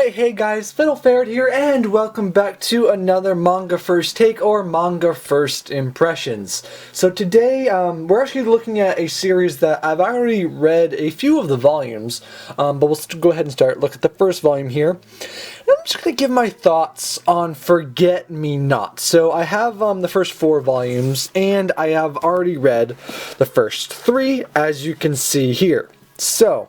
Hey guys, Ferret here, and welcome back to another Manga First Take, or Manga First Impressions. So today, we're actually looking at a series that I've already read a few of the volumes, but we'll go ahead and look at the first volume here. And I'm just going to give my thoughts on Forget Me Not. So I have the first 4 volumes, and I have already read the first 3, as you can see here. So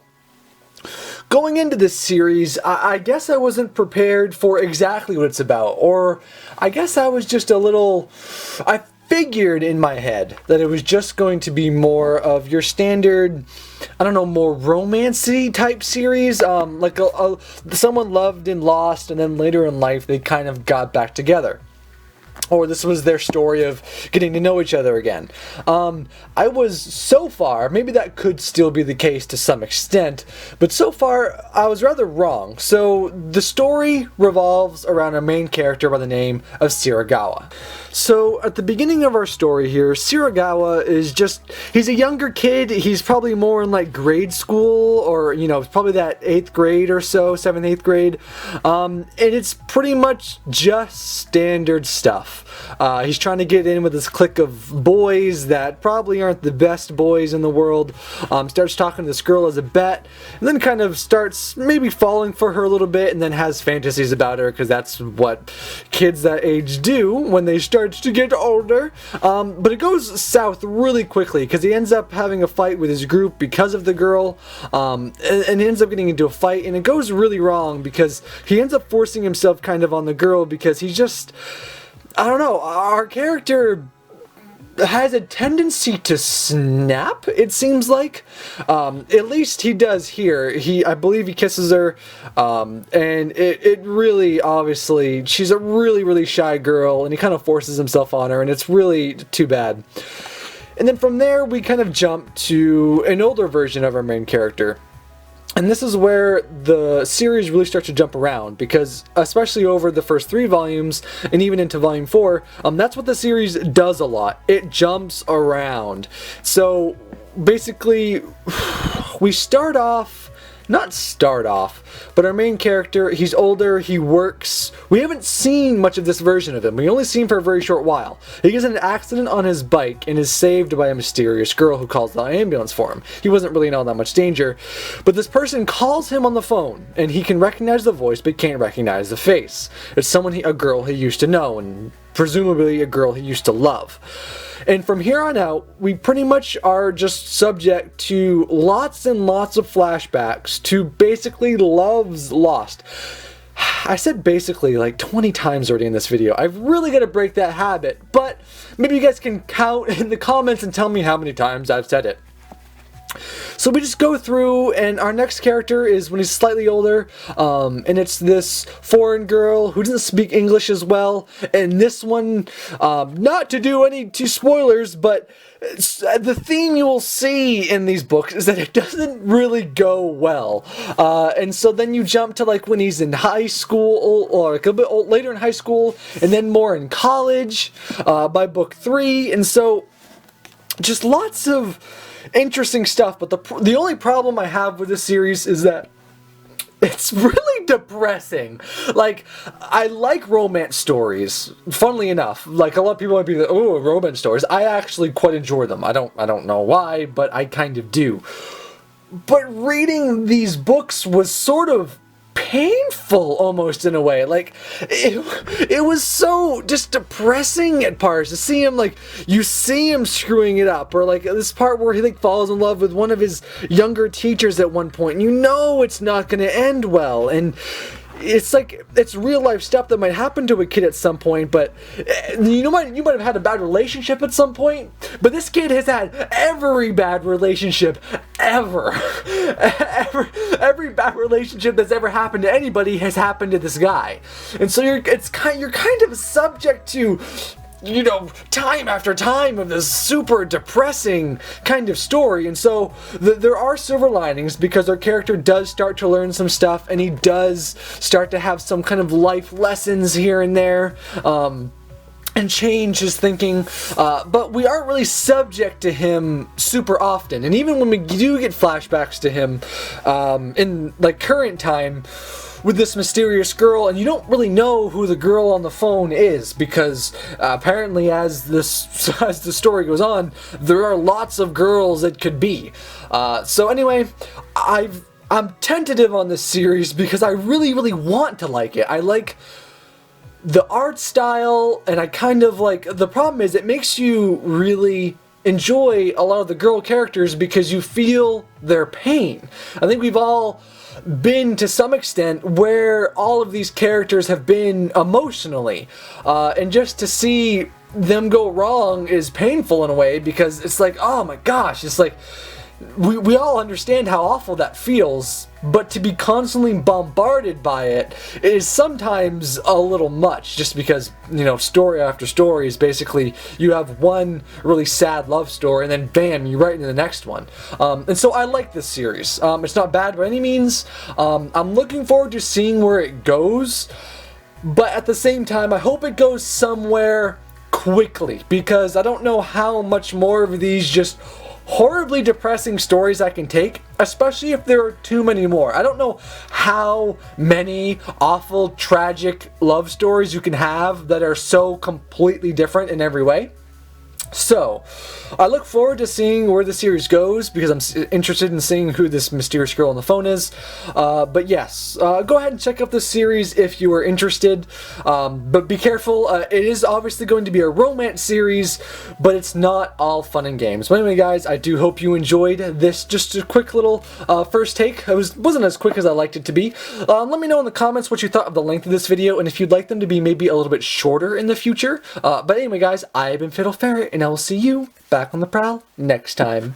going into this series, I guess I wasn't prepared for exactly what it's about, or I guess I was just I figured in my head that it was just going to be more of your standard, I don't know, more romancy type series, like someone loved and lost, and then later in life they kind of got back together. Or this was their story of getting to know each other again. I was, so far, maybe that could still be the case to some extent, but so far I was rather wrong. So the story revolves around a main character by the name of Siragawa. So at the beginning of our story here, Siragawa is he's a younger kid. He's probably more in like grade school, or probably that 8th grade or so, 7th, 8th grade. And it's pretty much just standard stuff. He's trying to get in with this clique of boys that probably aren't the best boys in the world. Starts talking to this girl as a bet, and then kind of starts maybe falling for her a little bit, and then has fantasies about her, because that's what kids that age do when they start to get older. But it goes south really quickly, because he ends up having a fight with his group because of the girl, and ends up getting into a fight, and it goes really wrong because he ends up forcing himself kind of on the girl, because he's just, I don't know, our character has a tendency to snap, it seems like. At least he does here. I believe he kisses her, and it really, obviously, she's a really, really shy girl, and he kind of forces himself on her, and it's really too bad. And then from there, we kind of jump to an older version of our main character. And this is where the series really starts to jump around, because especially over the first 3 volumes and even into volume 4, that's what the series does a lot. It jumps around. So basically, we but our main character, he's older, he works. We haven't seen much of this version of him. We only see him for a very short while. He gets in an accident on his bike and is saved by a mysterious girl who calls the ambulance for him. He wasn't really in all that much danger, but this person calls him on the phone, and he can recognize the voice but can't recognize the face. It's a girl he used to know, and presumably a girl he used to love. And from here on out, we pretty much are just subject to lots and lots of flashbacks to basically love's lost. I said basically like 20 times already in this video. I've really got to break that habit, but maybe you guys can count in the comments and tell me how many times I've said it. So we just go through, and our next character is when he's slightly older, and it's this foreign girl who doesn't speak English as well. And this one, not to do any spoilers, but the theme you will see in these books is that it doesn't really go well. And so then you jump to like when he's in high school, or like a bit later in high school, and then more in college by book 3. And so just lots of interesting stuff, but the only problem I have with this series is that it's really depressing. Like, I like romance stories, funnily enough. Like, a lot of people might be like, oh, romance stories. I actually quite enjoy them. I don't know why, but I kind of do. But reading these books was sort of painful, almost, in a way. Like, it was so just depressing at parts to see him, like, you see him screwing it up, or like this part where he like falls in love with one of his younger teachers at one point, and you know it's not going to end well, and it's like, it's real life stuff that might happen to a kid at some point, but you might have had a bad relationship at some point, but this kid has had every bad relationship ever. Every bad relationship that's ever happened to anybody has happened to this guy. And so you're kind of subject to, time after time of this super depressing kind of story. And so there are silver linings, because our character does start to learn some stuff, and he does start to have some kind of life lessons here and there. and change his thinking, but we aren't really subject to him super often. And even when we do get flashbacks to him in like current time, with this mysterious girl, and you don't really know who the girl on the phone is, because apparently as the story goes on, there are lots of girls it could be. So anyway, I'm tentative on this series because I really want to like it. I like the art style, and I kind of like, the problem is it makes you really enjoy a lot of the girl characters because you feel their pain. I think we've all been to some extent where all of these characters have been emotionally, and just to see them go wrong is painful in a way, because it's like, oh my gosh, it's like we all understand how awful that feels, but to be constantly bombarded by it is sometimes a little much, just because, you know, story after story is basically, you have one really sad love story and then bam, you're right into the next one. And so I like this series. It's not bad by any means. I'm looking forward to seeing where it goes, but at the same time I hope it goes somewhere quickly, because I don't know how much more of these just horribly depressing stories I can take, especially if there are too many more. I don't know how many awful, tragic love stories you can have that are so completely different in every way. So, I look forward to seeing where the series goes, because I'm interested in seeing who this mysterious girl on the phone is. But yes, go ahead and check out this series if you are interested. But be careful, it is obviously going to be a romance series, but it's not all fun and games. But anyway guys, I do hope you enjoyed this, just a quick little first take. It wasn't as quick as I liked it to be. Let me know in the comments what you thought of the length of this video, and if you'd like them to be maybe a little bit shorter in the future. But anyway guys, I've been Ferret, and I will see you back on the prowl next time.